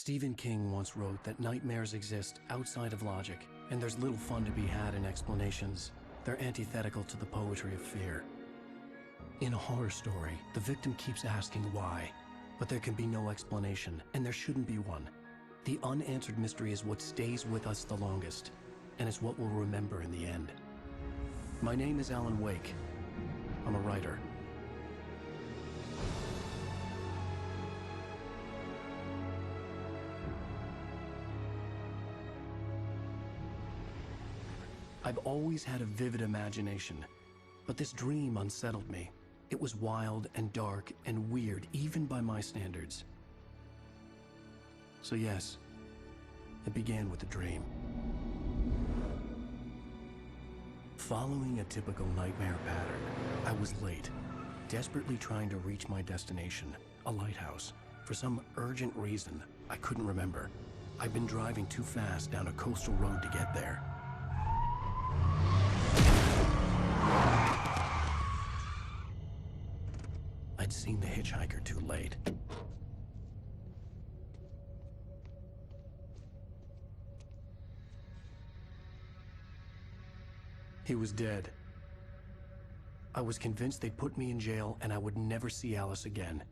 Stephen King once wrote that nightmares exist outside of logic, and there's little fun to be had in explanations. They're antithetical to the poetry of fear. In a horror story, the victim keeps asking why, but there can be no explanation, and there shouldn't be one. The unanswered mystery is what stays with us the longest, and it's what we'll remember in the end. My name is Alan Wake. I'm a writer. I've always had a vivid imagination, but this dream unsettled me. It was wild and dark and weird, even by my standards. So yes, it began with a dream. Following a typical nightmare pattern, I was late, desperately trying to reach my destination, a lighthouse. For some urgent reason, I couldn't remember. I'd been driving too fast down a coastal road to get there. I'd seen the hitchhiker too late. He was dead. I was convinced they'd put me in jail and I would never see Alice again.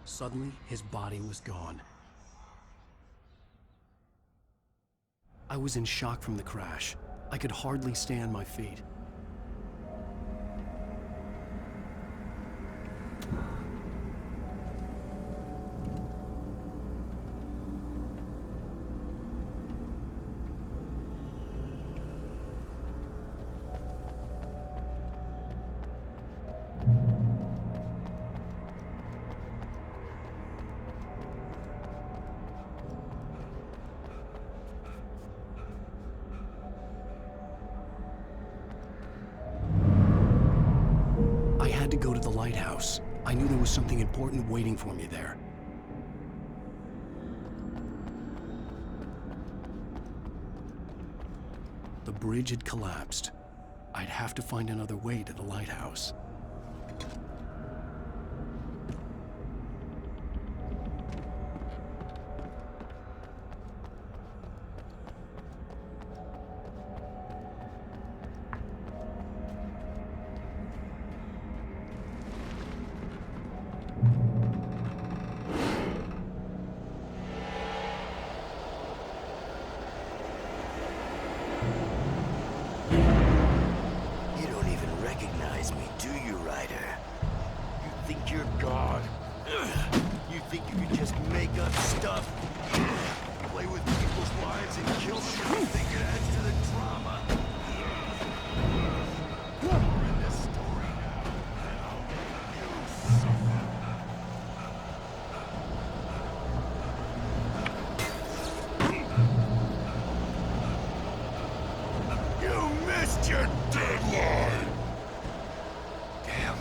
Suddenly, his body was gone. I was in shock from the crash. I could hardly stay on my feet. To go to the lighthouse. I knew there was something important waiting for me there. The bridge had collapsed. I'd have to find another way to the lighthouse. Your deadline! Damn.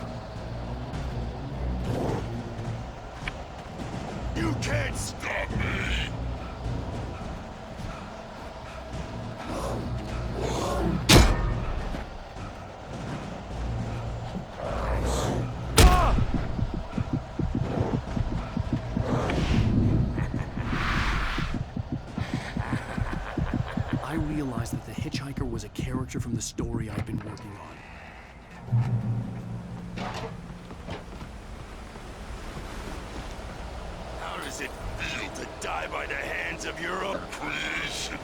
You can't stop me! I realized that the hitchhiker was a character from the story I'd been working on. How does it feel to die by the hands of your opposition?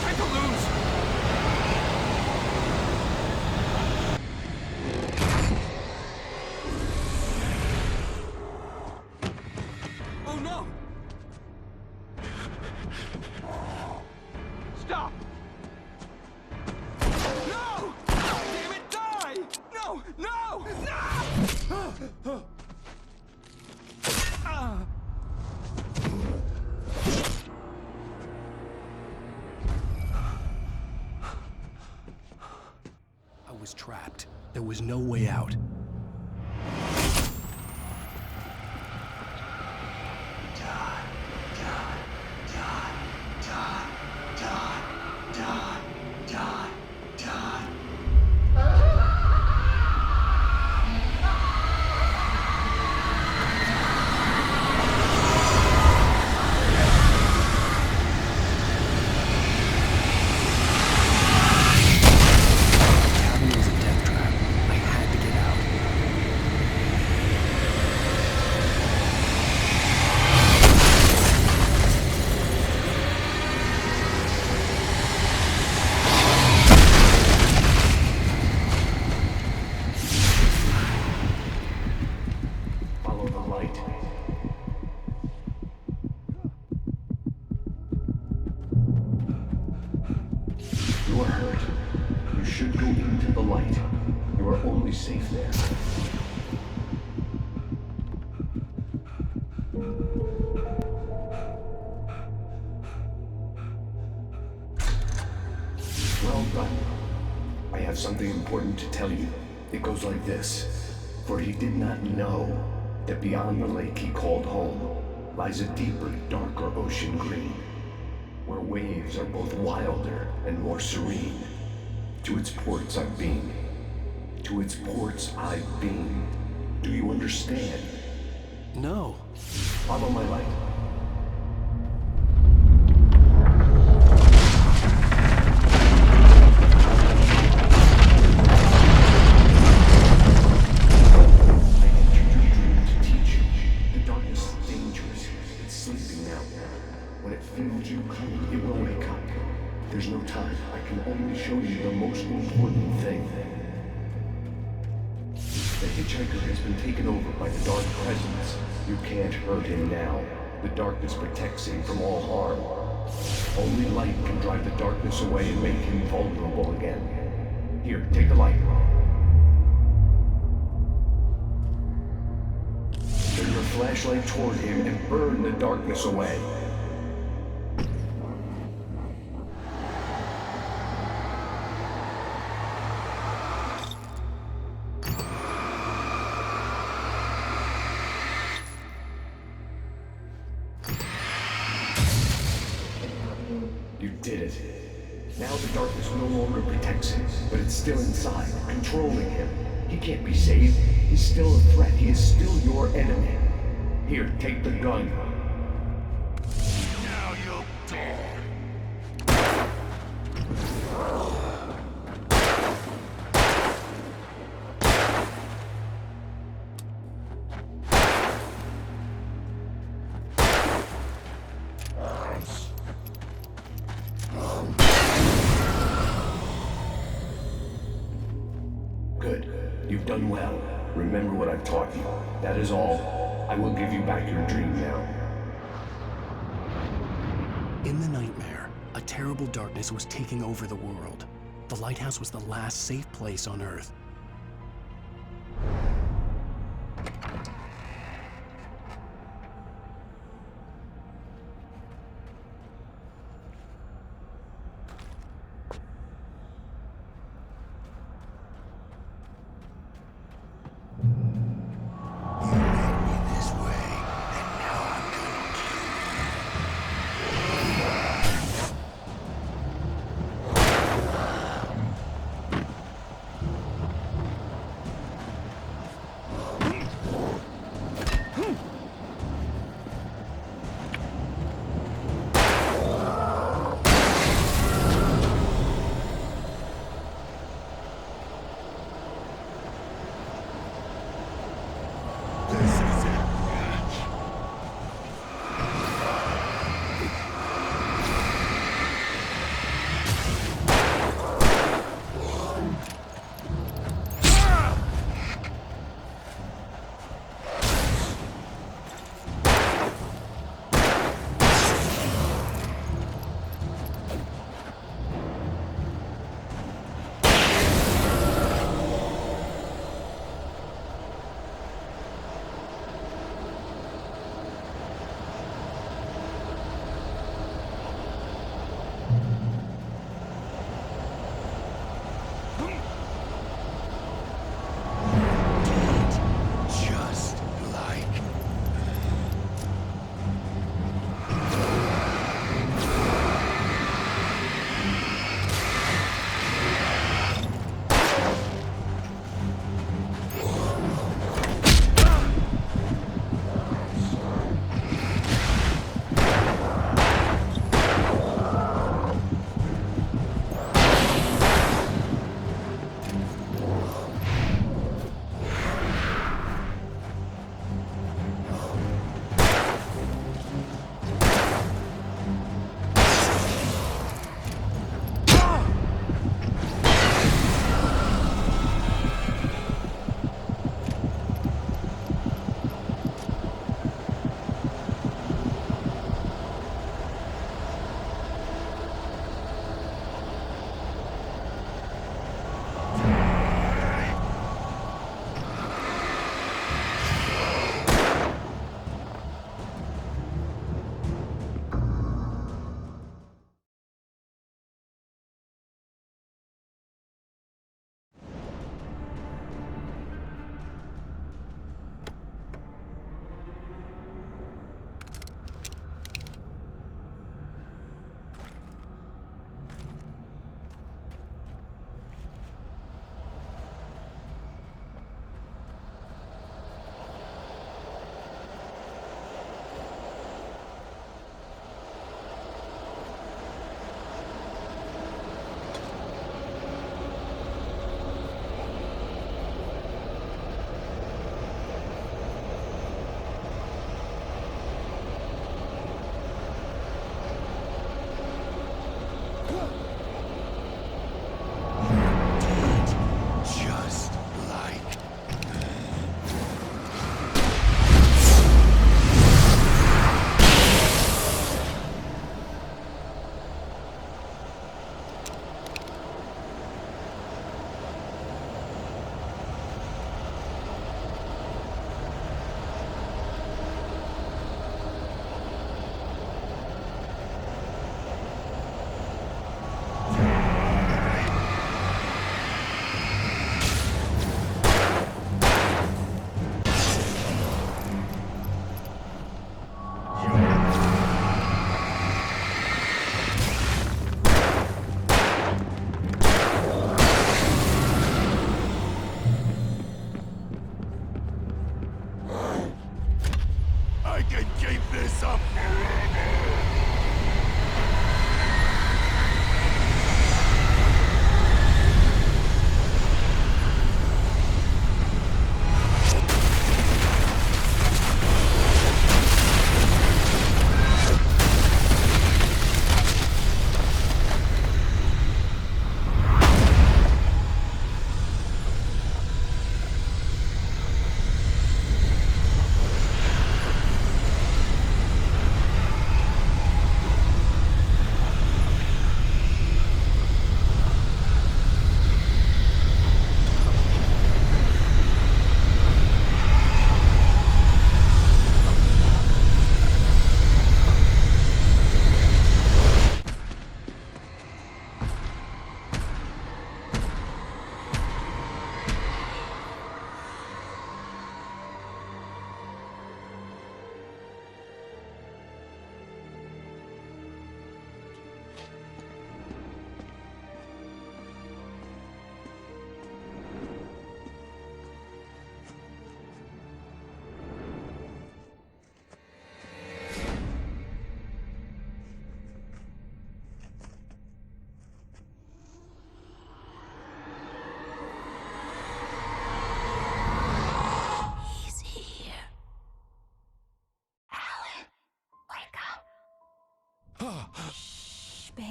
Pantaloons! Oh no! Stop! No! Damn it, die! No! No! No! I was trapped. There was no way out. The cabin was a death trap. I had to get out. Follow the light. You are hurt. You should go into the light. You are only safe there. Well done. I have something important to tell you. It goes like this. For he did not know that beyond the lake he called home lies a deeper, darker ocean green, where waves are both wilder and more serene. To its ports I've been. To its ports I've been. Do you understand? No. Follow my light. I entered your dream to teach you. The darkness is dangerous. It's sleeping now. When it feels you coming, it will wake up. There's no time. I can only show you the most important thing. The hitchhiker has been taken over by the dark presence. You can't hurt him now. The darkness protects him from all harm. Only light can drive the darkness away and make him vulnerable again. Here, take the light. Turn your flashlight toward him and burn the darkness away. You did it. Now the darkness no longer protects him, but it's still inside, controlling him. He can't be saved. He's still a threat. He is still your enemy. Here, take the gun. Now you'll die. Good. You've done well. Remember what I've taught you. That is all. I will give you back your dream now. In the nightmare, a terrible darkness was taking over the world. The lighthouse was the last safe place on Earth.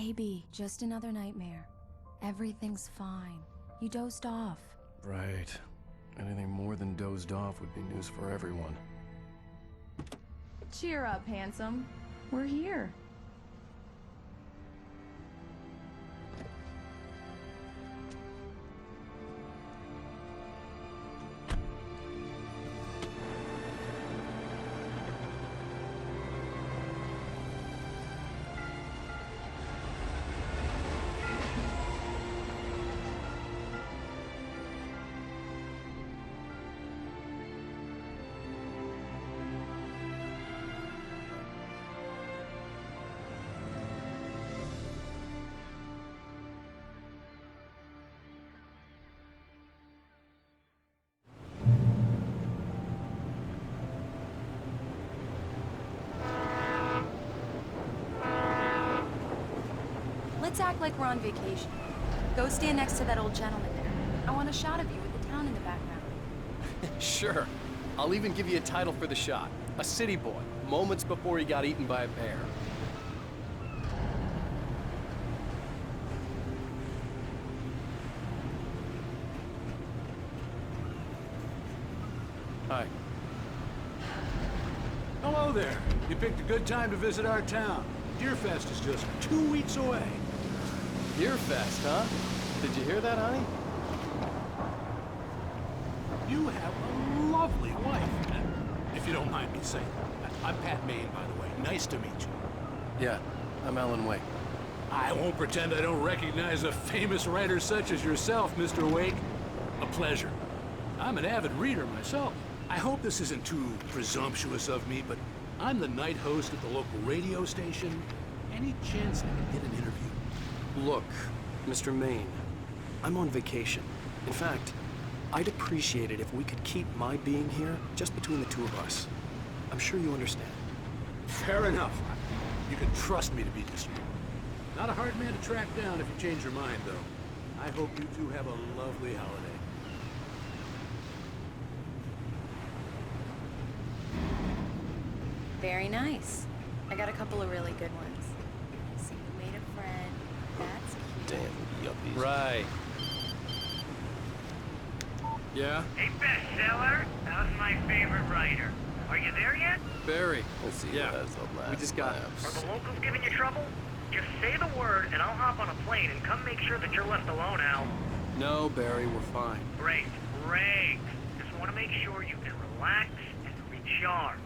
baby. Just another nightmare. Everything's fine. You dozed off. Right. Anything more than dozed off would be news for everyone. Cheer up, handsome. We're here. Let's act like we're on vacation. Go stand next to that old gentleman there. I want a shot of you with the town in the background. Sure. I'll even give you a title for the shot. A city boy, moments before he got eaten by a bear. Hi. Hello there. You picked a good time to visit our town. Deerfest is just 2 weeks away. Deerfest, huh? Did you hear that, honey? You have a lovely wife, if you don't mind me saying. I'm Pat Maine, by the way. Nice to meet you. Yeah, I'm Alan Wake. I won't pretend I don't recognize a famous writer such as yourself, Mr. Wake. A pleasure. I'm an avid reader myself. I hope this isn't too presumptuous of me, but I'm the night host at the local radio station. Any chance I can get an interview? Look, Mr. Maine, I'm on vacation. In fact, I'd appreciate it if we could keep my being here just between the two of us. I'm sure you understand. Fair enough. You can trust me to be discreet. Not a hard man to track down if you change your mind, though. I hope you two have a lovely holiday. Very nice. I got a couple of really good ones. See, you made a friend. That's cute. Damn yuppies. Right. Yeah? Hey, bestseller, how's my favorite writer? Are you there yet? Barry. Let's see Yeah. who has the last We just got laps. Are the locals giving you trouble? Just say the word and I'll hop on a plane and come make sure that you're left alone, Al. No, Barry, we're fine. Great, great. Just want to make sure you can relax and recharge.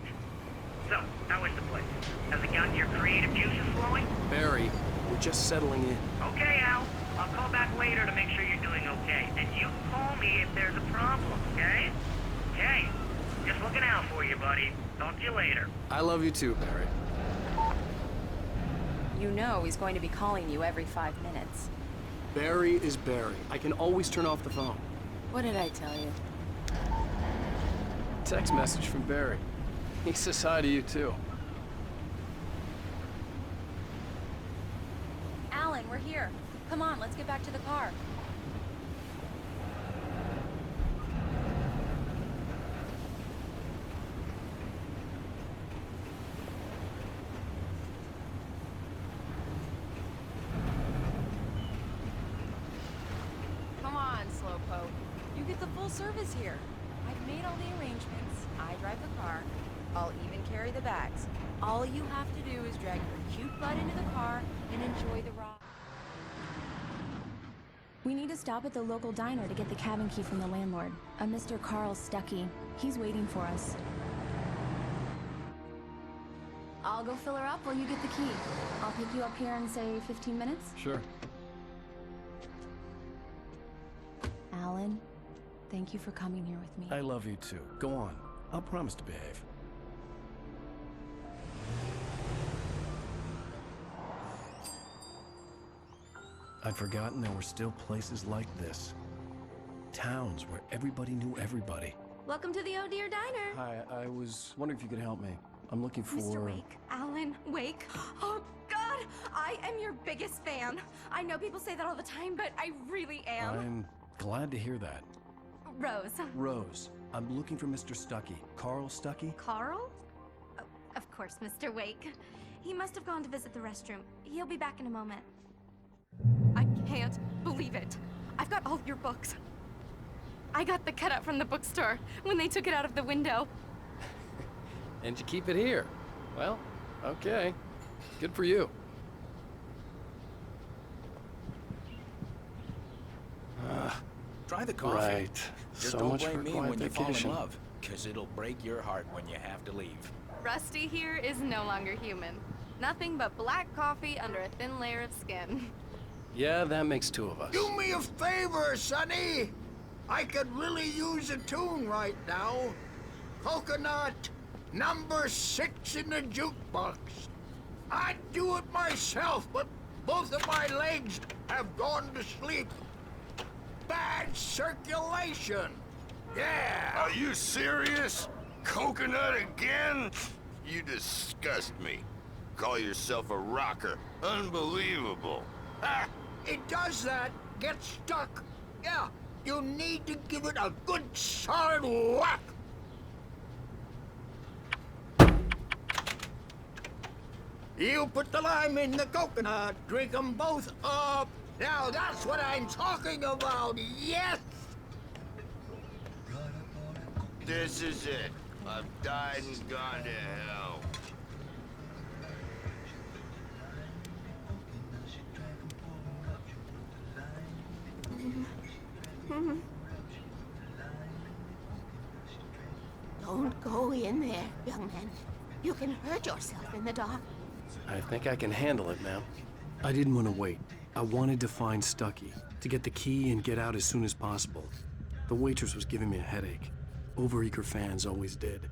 So, how is the place? Has it gotten your creative juices flowing? Barry, we're just settling in. Okay, Al. I'll call back later to make sure you're doing okay. And you can call me if there's a problem, okay? Okay. Just looking out for you, buddy. Talk to you later. I love you too, Barry. You know he's going to be calling you every 5 minutes. Barry is Barry. I can always turn off the phone. What did I tell you? Text message from Barry. He says hi to you too. Alan, we're here. Come on, let's get back to the car. Come on, Slowpoke. You get the full service here. I've made all the arrangements. I drive the car. I'll even carry the bags. All you have to do is drag your cute butt into the car and enjoy the ride. We need to stop at the local diner to get the cabin key from the landlord, a Mr. Carl Stuckey. He's waiting for us. I'll go fill her up while you get the key. I'll pick you up here in, say, 15 minutes? Sure. Alan, thank you for coming here with me. I love you too. Go on. I'll promise to behave. I'd forgotten there were still places like this. Towns where everybody knew everybody. Welcome to the Oh Dear Diner. Hi, I was wondering if you could help me. I'm looking for... Mr. Wake. Alan Wake. Oh, God! I am your biggest fan. I know people say that all the time, but I really am. I'm glad to hear that. Rose. Rose, I'm looking for Mr. Stuckey. Carl Stuckey? Carl? Oh, of course, Mr. Wake. He must have gone to visit the restroom. He'll be back in a moment. can't believe it. I've got all your books. I got the cutout from the bookstore when they took it out of the window. And you keep it here. Well, okay. Good for you. Try the coffee. Right. Just So don't much for blame me quiet when you fall in vacation. love, because it'll break your heart when you have to leave. Rusty here is no longer human. Nothing but black coffee under a thin layer of skin. Yeah, that makes two of us. Do me a favor, Sonny. I could really use a tune right now. Coconut, number 6 in the jukebox. I'd do it myself, but both of my legs have gone to sleep. Bad circulation. Yeah. Are you serious? Coconut again? You disgust me. Call yourself a rocker. Unbelievable. Ah, it does that. Get stuck. Yeah, you need to give it a good solid whack. You put the lime in the coconut, drink them both up. Now that's what I'm talking about, yes! This is it. I've died and gone to hell. Don't go in there, young man. You can hurt yourself in the dark. I think I can handle it, ma'am. I didn't want to wait. I wanted to find Stucky, to get the key and get out as soon as possible. The waitress was giving me a headache. Overeager fans always did.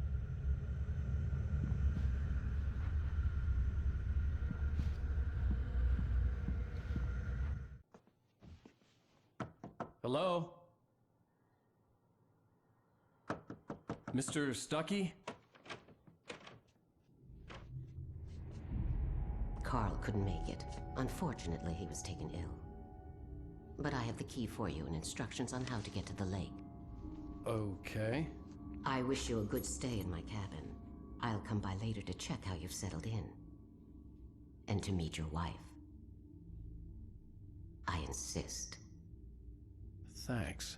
Hello? Mr. Stucky? Carl couldn't make it. Unfortunately, he was taken ill. But I have the key for you and instructions on how to get to the lake. Okay. I wish you a good stay in my cabin. I'll come by later to check how you've settled in. And to meet your wife. I insist. Thanks.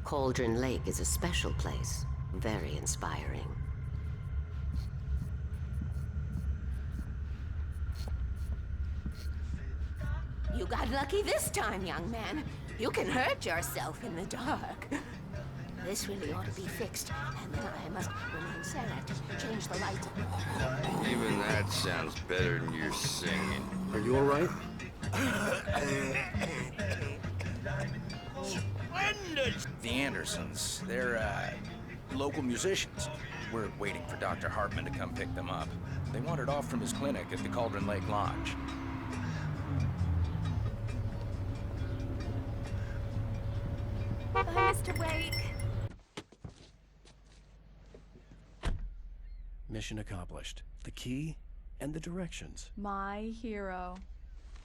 Cauldron Lake is a special place. Very inspiring. You got lucky this time, young man. You can hurt yourself in the dark. This really ought to be fixed, and then I must remain silent. Change the lights. Even that sounds better than your singing. Are you all right? The Andersons, they're, local musicians. We're waiting for Dr. Hartman to come pick them up. They wandered off from his clinic at the Cauldron Lake Lodge. Bye, Mr. Wake. Mission accomplished. The key and the directions. My hero.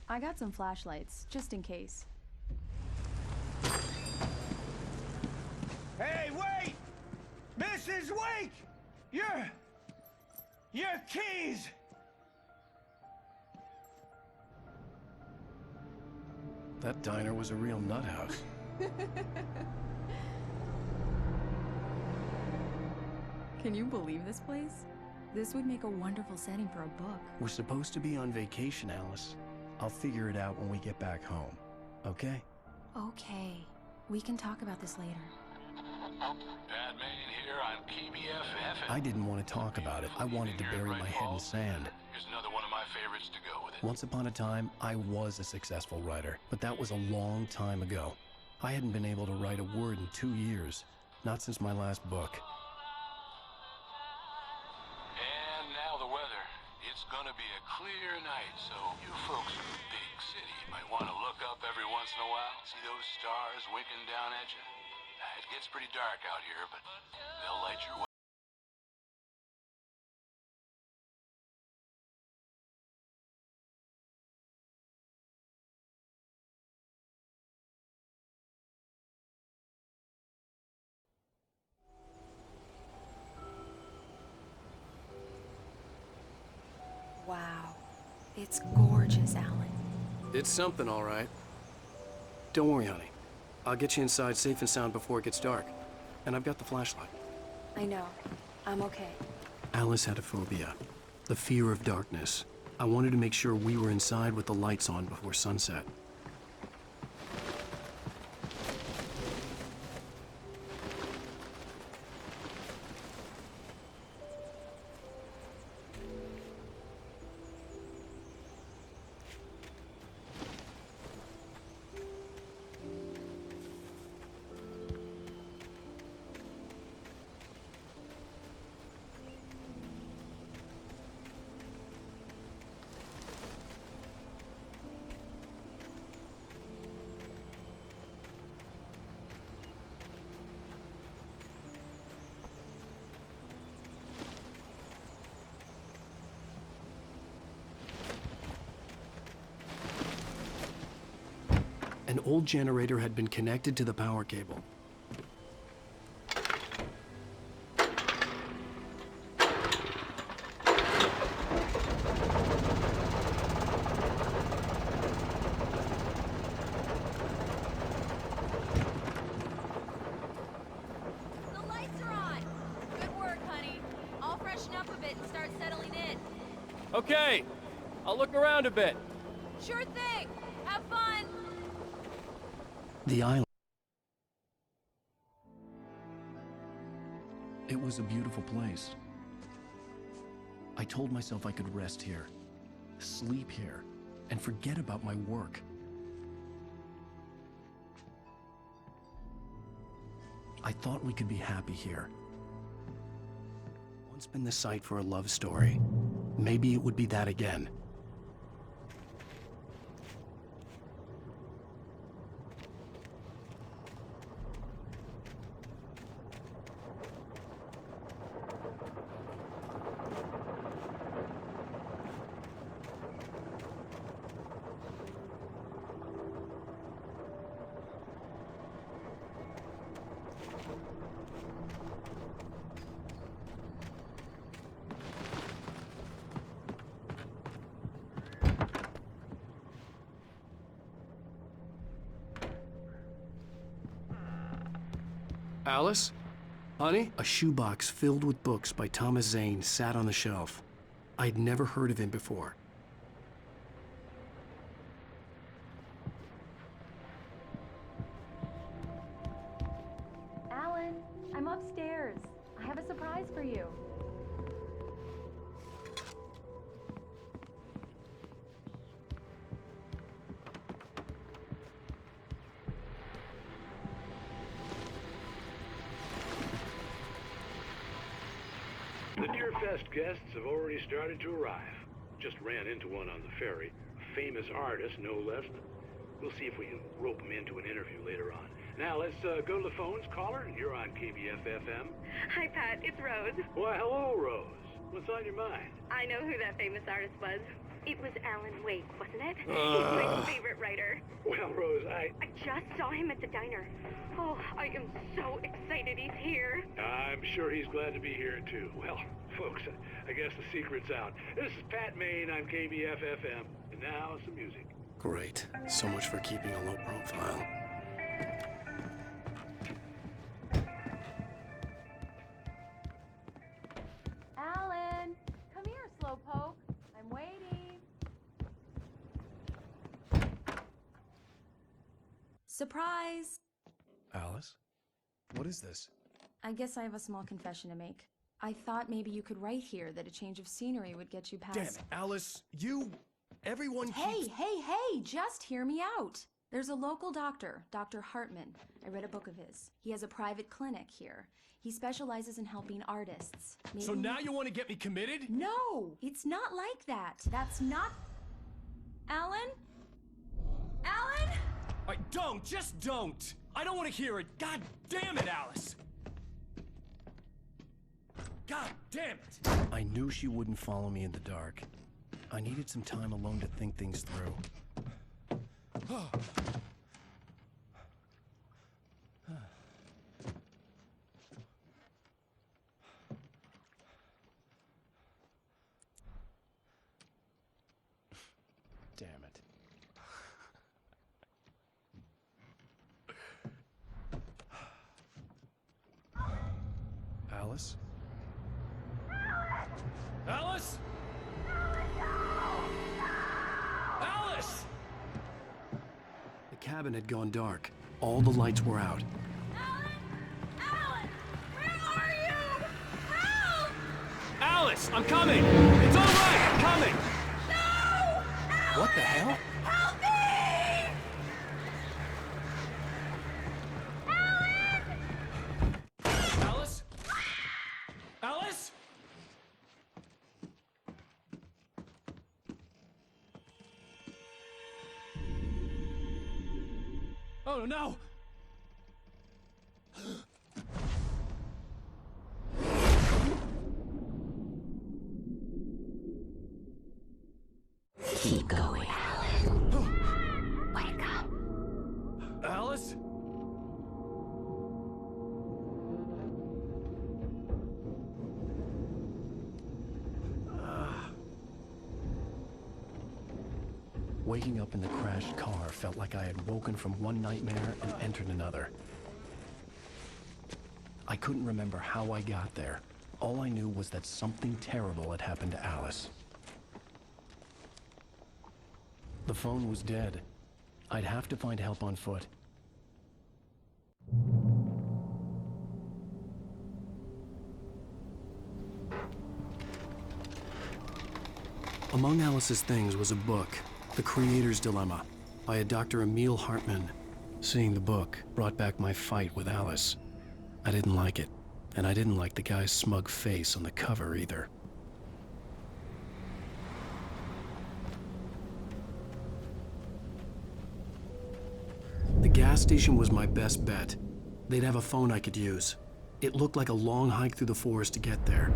I got some flashlights, just in case. Hey, wait! Mrs. Wake! Your keys! That diner was a real nut house. Can you believe this place? This would make a wonderful setting for a book. We're supposed to be on vacation, Alice. I'll figure it out when we get back home. Okay? Okay. We can talk about this later. Batman here on PBFF. I didn't want to talk about it. I wanted to bury my head in sand. Here's another one of my favorites to go with it. Once upon a time, I was a successful writer, but that was a long time ago. I hadn't been able to write a word in 2 years, not since my last book. And now the weather. It's gonna be a clear night, so you folks in the big city might want to look up every once in a while. See those stars winking down at you? It gets pretty dark out here, but they'll light your way. It's gorgeous, Alan. It's something, all right. Don't worry, honey. I'll get you inside safe and sound before it gets dark. And I've got the flashlight. I know. I'm okay. Alice had a phobia, the fear of darkness. I wanted to make sure we were inside with the lights on before sunset. An old generator had been connected to the power cable. The lights are on! Good work, honey. I'll freshen up a bit and start settling in. Okay, I'll look around a bit. Sure thing! Have fun! The island. It was a beautiful place. I told myself I could rest here, sleep here, and forget about my work. I thought we could be happy here. Once been the site for a love story. Maybe it would be that again. Alice? Honey? A shoebox filled with books by Thomas Zane sat on the shelf. I'd never heard of him before. Alan, I'm upstairs. I have a surprise for you. The Deer Fest guests have already started to arrive. Just ran into one on the ferry. A famous artist, no less. We'll see if we can rope him into an interview later on. Now, let's go to the phones. Caller, you're on KBF-FM. Hi, Pat. It's Rose. Why, hello, Rose. What's on your mind? I know who that famous artist was. It was Alan Wake, wasn't it? He's my favorite writer. Well, Rose, I just saw him at the diner. Oh, I am so excited he's here. I'm sure he's glad to be here, too. Well, folks, I guess the secret's out. This is Pat Maine on KBF-FM. And now, some music. Great. So much for keeping a low profile. Alan, come here, Slowpoke. I'm waiting. Surprise! Alice? What is this? I guess I have a small confession to make. I thought maybe you could write here that a change of scenery would get you past... Damn it, Alice. Everyone keeps... Hey, just hear me out. There's a local doctor, Dr. Hartman. I read a book of his. He has a private clinic here. He specializes in helping artists. So now you want to get me committed? No, it's not like that. That's not... Alan? Alan? Just don't! I don't want to hear it. God damn it, Alice! God damn it! I knew she wouldn't follow me in the dark. I needed some time alone to think things through. Alice? Alice? Alice! The cabin had gone dark. All the lights were out. Alice, I'm coming! It's all right, I'm coming! What the hell? Help me! Alice? Alice? Oh no! Keep going, Alan. Wake up. Alice? Waking up in the crashed car felt like I had woken from one nightmare and entered another. I couldn't remember how I got there. All I knew was that something terrible had happened to Alice. The phone was dead. I'd have to find help on foot. Among Alice's things was a book, The Creator's Dilemma, by a Dr. Emil Hartman. Seeing the book brought back my fight with Alice. I didn't like it, and I didn't like the guy's smug face on the cover either. The gas station was my best bet. They'd have a phone I could use. It looked like a long hike through the forest to get there.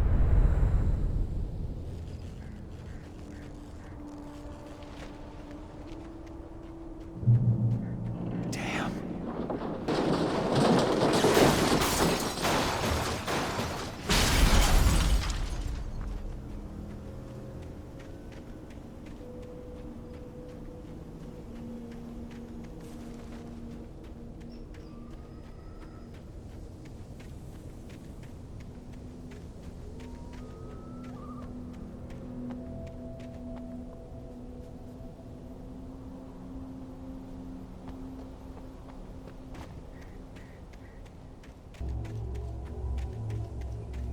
Damn.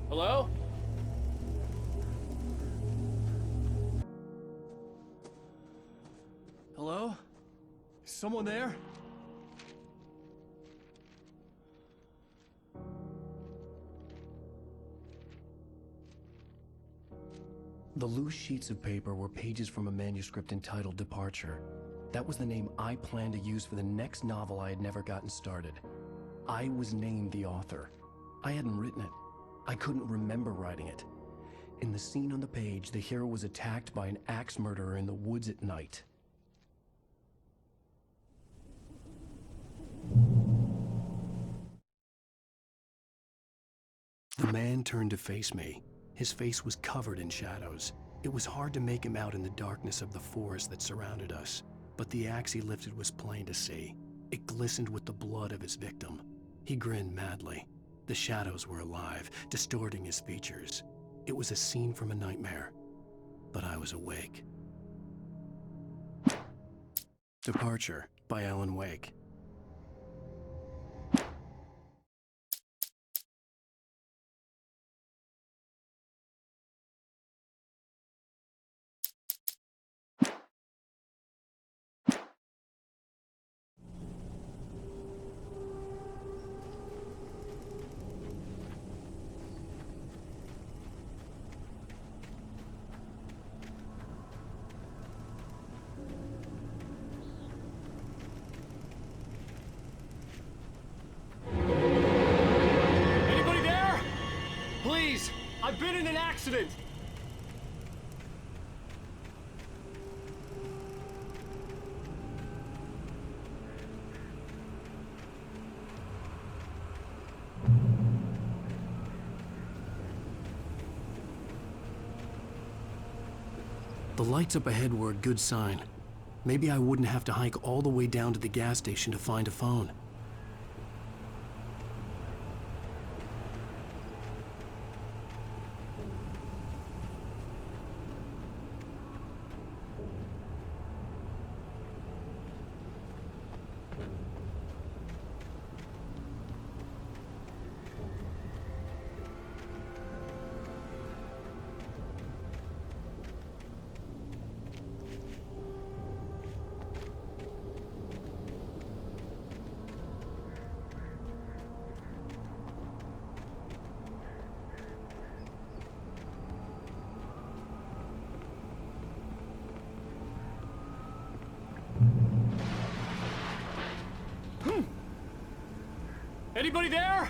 Hello? Hello? Is someone there? The loose sheets of paper were pages from a manuscript entitled Departure. That was the name I planned to use for the next novel I had never gotten started. I was named the author. I hadn't written it. I couldn't remember writing it. In the scene on the page, the hero was attacked by an axe murderer in the woods at night. The man turned to face me. His face was covered in shadows. It was hard to make him out in the darkness of the forest that surrounded us, but the axe he lifted was plain to see. It glistened with the blood of his victim. He grinned madly. The shadows were alive, distorting his features. It was a scene from a nightmare, but I was awake. Departure by Alan Wake. Anybody there? Please, I've been in an accident. The lights up ahead were a good sign. Maybe I wouldn't have to hike all the way down to the gas station to find a phone. Anybody there?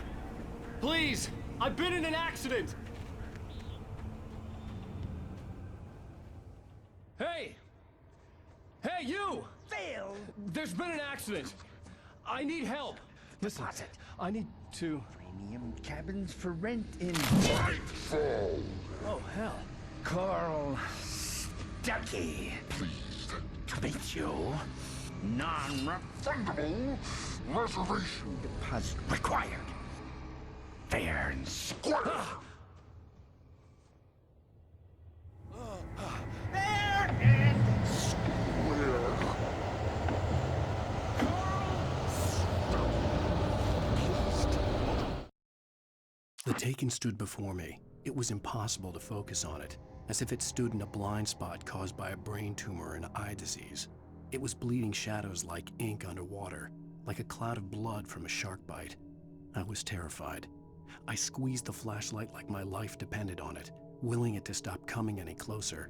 Please, I've been in an accident. Hey! Hey, you! Phil! There's been an accident. I need help. Listen, I need to... Premium cabins for rent in... Oh, hell. Carl Stuckey. Pleased To meet you. Non-refundable reservation deposit required. Fair and square. Fair and square. The Taken stood before me. It was impossible to focus on it, as if it stood in a blind spot caused by a brain tumor and eye disease. It was bleeding shadows like ink underwater, like a cloud of blood from a shark bite. I was terrified. I squeezed the flashlight like my life depended on it, willing it to stop coming any closer.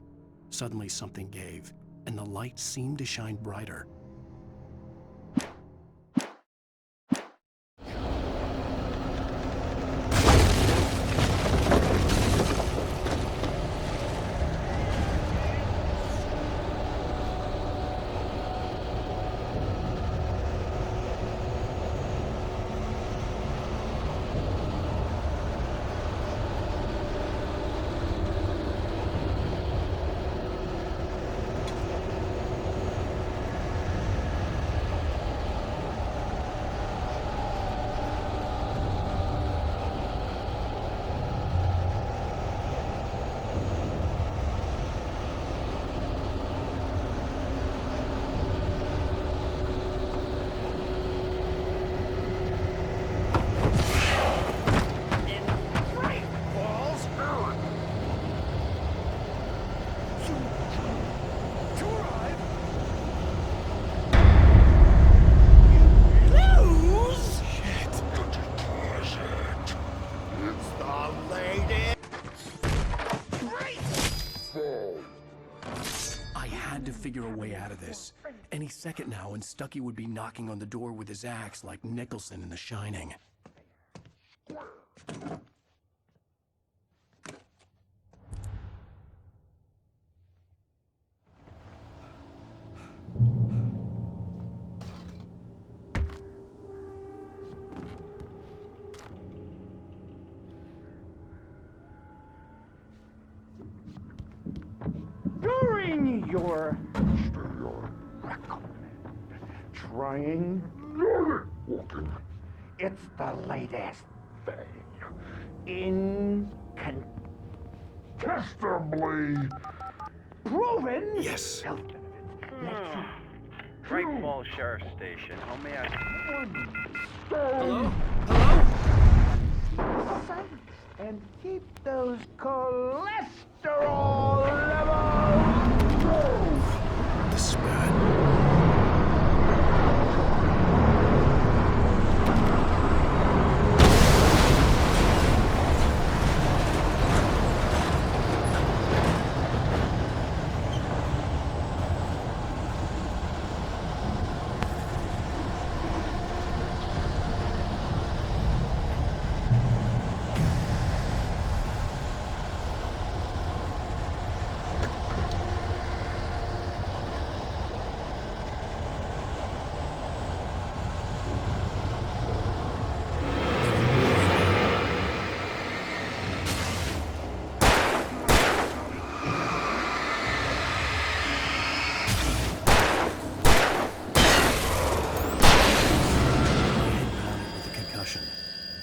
Suddenly something gave, and the light seemed to shine brighter. Figure a way out of this. Any second now, and Stuckey would be knocking on the door with his axe like Nicholson in The Shining. During your trying walking. It's the latest thing. Incontestably proven. Yes. Great Falls Sheriff Station. How may I... Hello? And keep those cholesterol levels low. This is bad.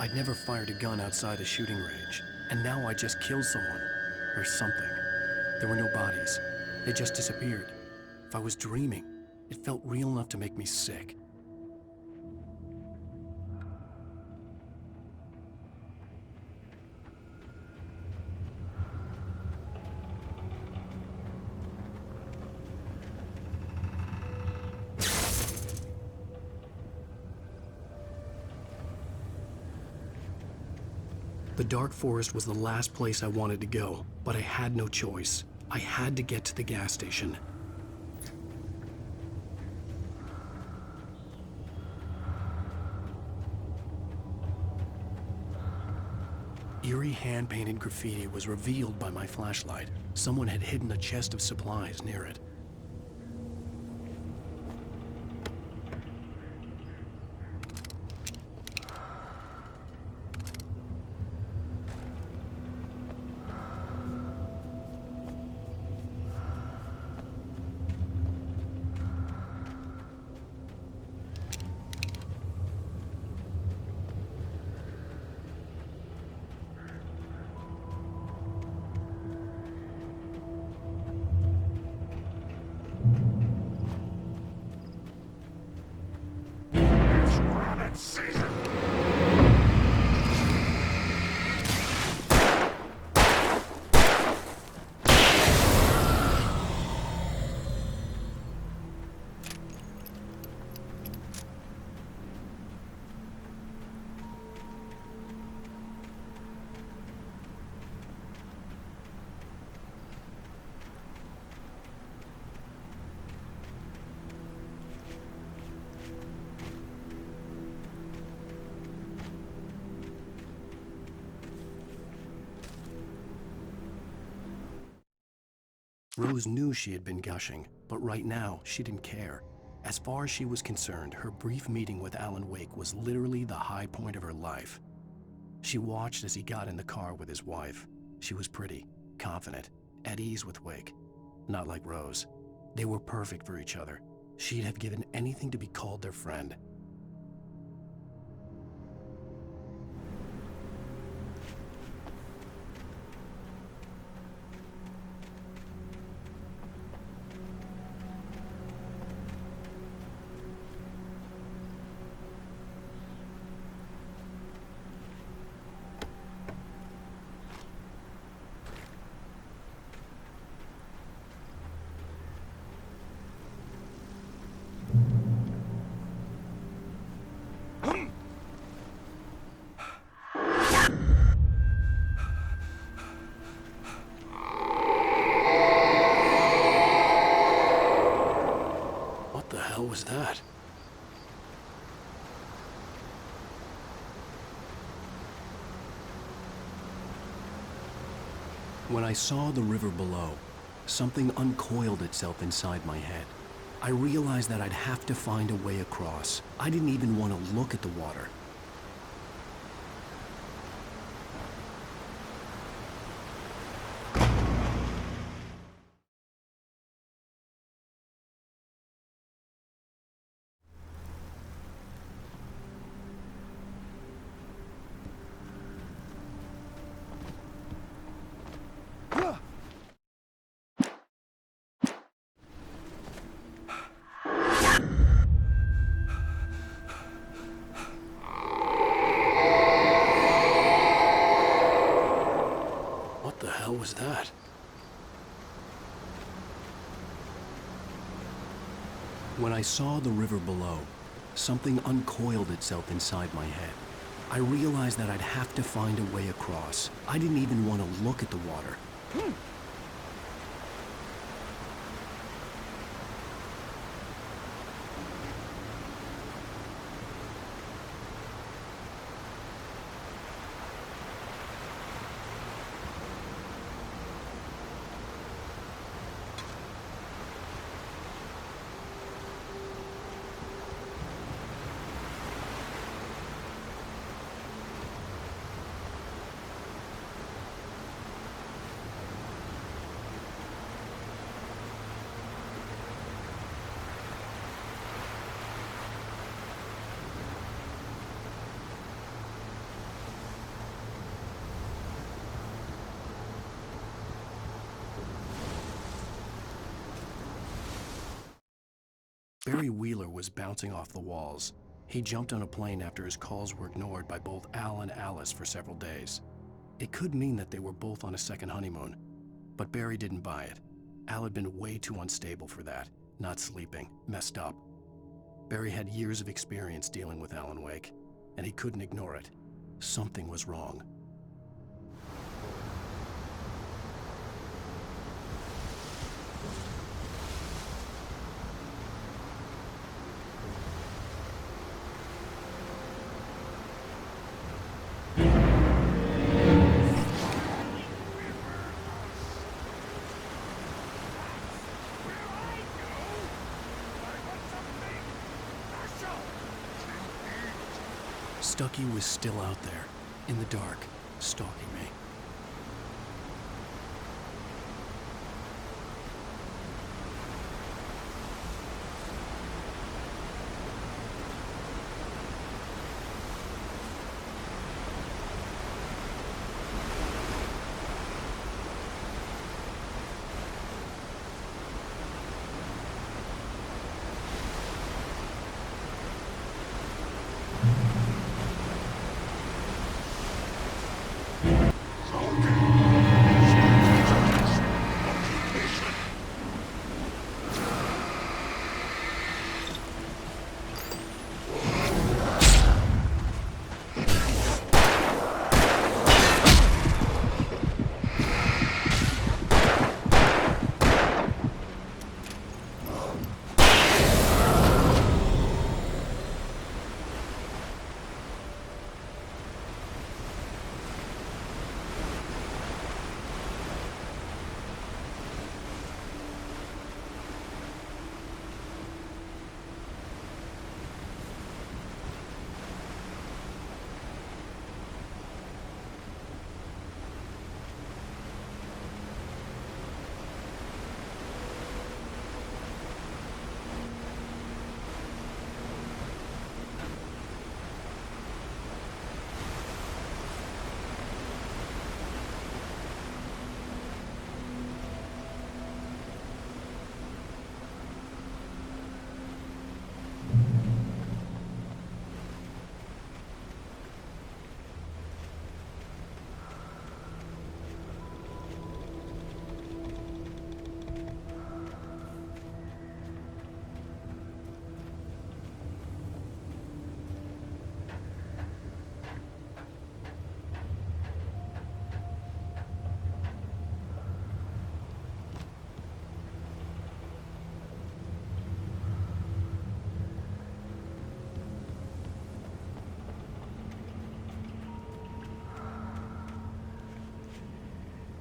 I'd never fired a gun outside a shooting range, and now I just killed someone. Or something. There were no bodies. They just disappeared. If I was dreaming, it felt real enough to make me sick. The dark forest was the last place I wanted to go, but I had no choice. I had to get to the gas station. Eerie hand-painted graffiti was revealed by my flashlight. Someone had hidden a chest of supplies near it. Rose knew she had been gushing, but right now, she didn't care. As far as she was concerned, her brief meeting with Alan Wake was literally the high point of her life. She watched as he got in the car with his wife. She was pretty, confident, at ease with Wake. Not like Rose. They were perfect for each other. She'd have given anything to be called their friend. What was that? When I saw the river below, something uncoiled itself inside my head. I realized that I'd have to find a way across. I didn't even want to look at the water. What the hell was that? When I saw the river below, something uncoiled itself inside my head. I realized that I'd have to find a way across. I didn't even want to look at the water. Barry Wheeler was bouncing off the walls. He jumped on a plane after his calls were ignored by both Al and Alice for several days. It could mean that they were both on a second honeymoon, but Barry didn't buy it. Al had been way too unstable for that, not sleeping, messed up. Barry had years of experience dealing with Alan Wake, and he couldn't ignore it. Something was wrong. Stucky was still out there, in the dark, stalking me.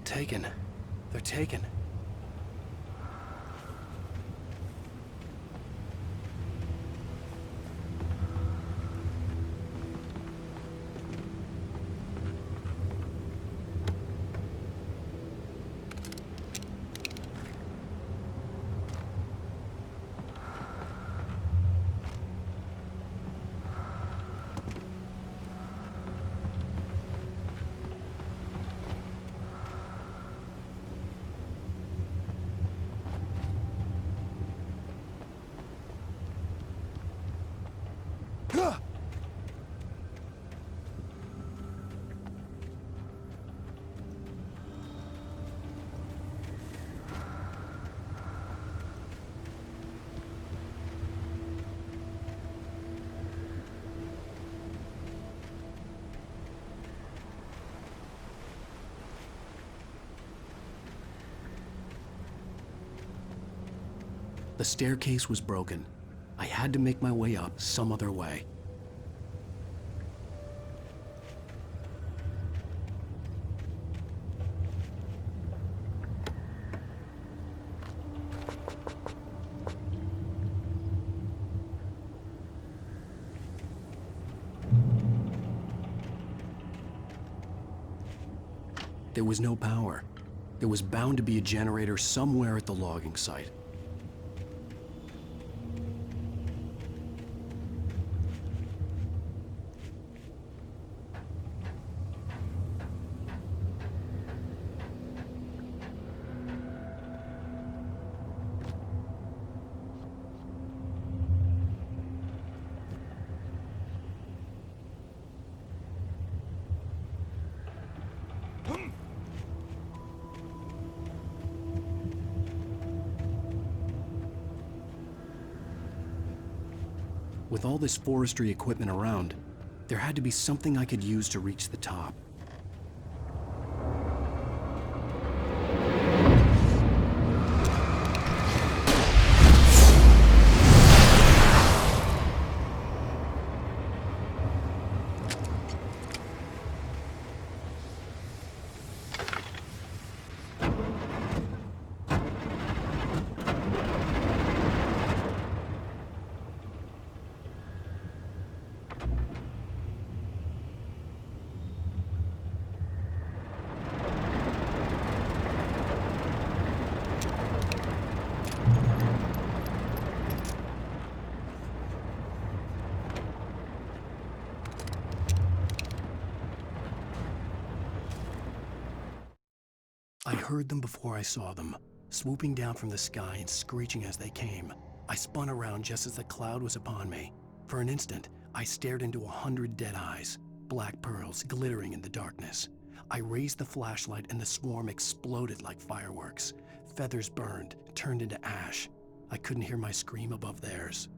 Taken. They're taken. The staircase was broken. I had to make my way up some other way. There was no power. There was bound to be a generator somewhere at the logging site. With all this forestry equipment around, there had to be something I could use to reach the top. I heard them before I saw them, swooping down from the sky and screeching as they came. I spun around just as the cloud was upon me. For an instant, I stared into 100 dead eyes, black pearls glittering in the darkness. I raised the flashlight and the swarm exploded like fireworks. Feathers burned, turned into ash. I couldn't hear my scream above theirs.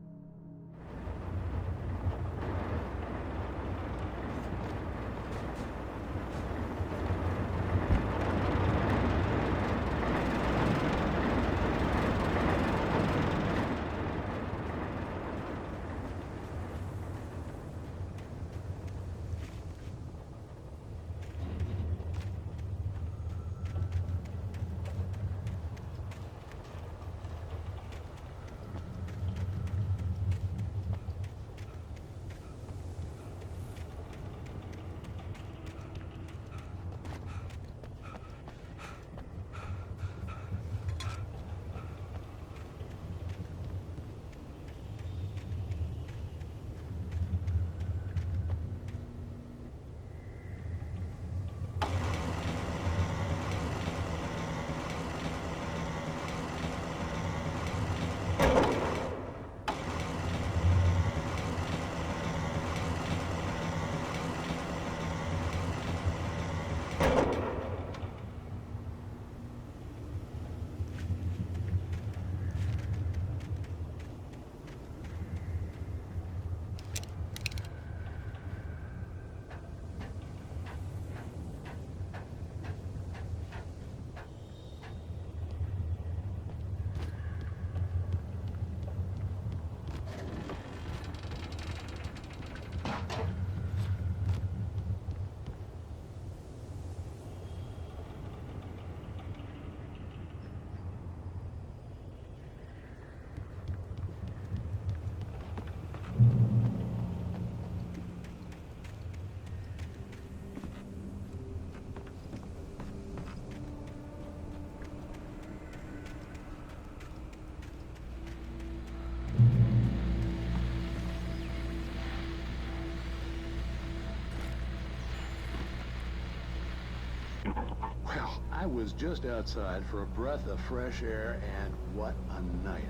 Well, I was just outside for a breath of fresh air, and what a night.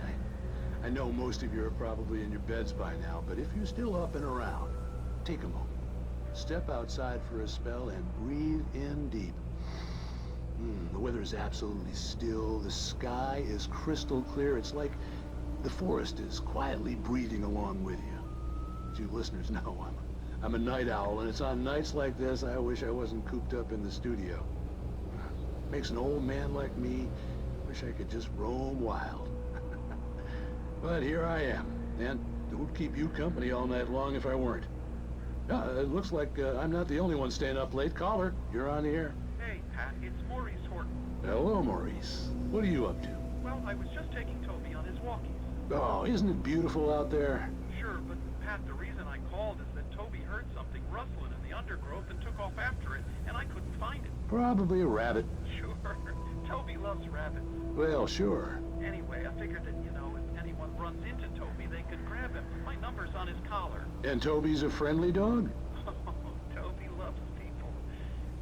I know most of you are probably in your beds by now, but if you're still up and around, take a moment. Step outside for a spell and breathe in deep. The weather is absolutely still. The sky is crystal clear. It's like the forest is quietly breathing along with you. As you listeners know, I'm a night owl, and it's on nights like this I wish I wasn't cooped up in the studio. Makes an old man like me wish I could just roam wild. But here I am, and it would keep you company all night long if I weren't. It looks like I'm not the only one staying up late. Caller, you're on the air. Hey, Pat, it's Maurice Horton. Hello, Maurice. What are you up to? Well, I was just taking Toby on his walkies. Oh, isn't it beautiful out there? Sure, but Pat, the reason I called is that Toby heard something rustling in the undergrowth and took off after it, and I couldn't find it. Probably a rabbit. Sure. Toby loves rabbits. Well, sure. Anyway, I figured that, if anyone runs into Toby, they could grab him. My number's on his collar. And Toby's a friendly dog? Toby loves people.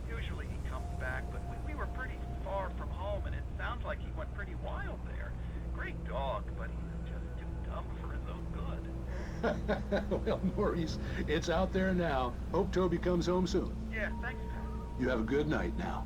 Usually he comes back, but we were pretty far from home, and it sounds like he went pretty wild there. Great dog, but he's just too dumb for his own good. Well, Maurice, it's out there now. Hope Toby comes home soon. Yeah, thanks, Pat. You have a good night now.